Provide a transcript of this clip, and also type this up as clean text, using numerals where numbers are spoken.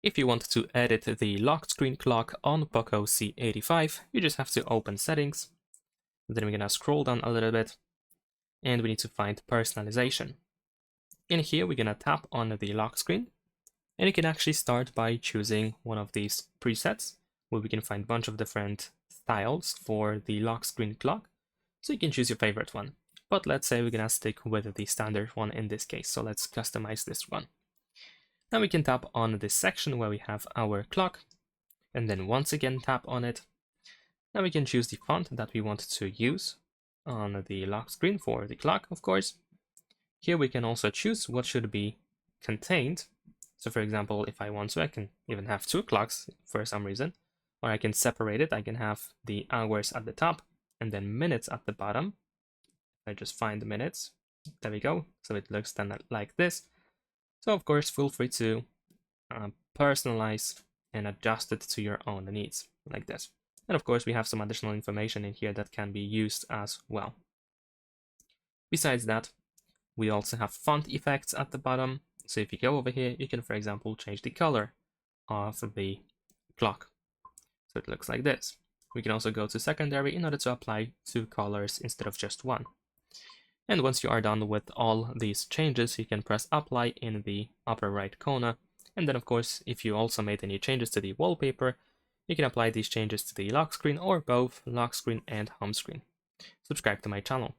If you want to edit the lock screen clock on POCO C85, you just have to open Settings, then we're gonna scroll down a little bit, and we need to find Personalization. In here, we're gonna tap on the lock screen, and you can actually start by choosing one of these presets, where we can find a bunch of different styles for the lock screen clock, so you can choose your favorite one. But let's say we're gonna stick with the standard one in this case, so let's customize this one. Now we can tap on this section where we have our clock, and then once again tap on it. Now we can choose the font that we want to use on the lock screen for the clock, of course. Here we can also choose what should be contained. So for example, if I want to, I can even have two clocks for some reason, or I can separate it. I can have the hours at the top and then minutes at the bottom. I just find the minutes. There we go. So it looks then like this. So of course, feel free to personalize and adjust it to your own needs, like this. And of course, we have some additional information in here that can be used as well. Besides that, we also have font effects at the bottom. So if you go over here, you can, for example, change the color of the clock. So it looks like this. We can also go to secondary in order to apply two colors instead of just one. And once you are done with all these changes, you can press apply in the upper right corner. And then of course, if you also made any changes to the wallpaper, you can apply these changes to the lock screen or both lock screen and home screen. Subscribe to my channel.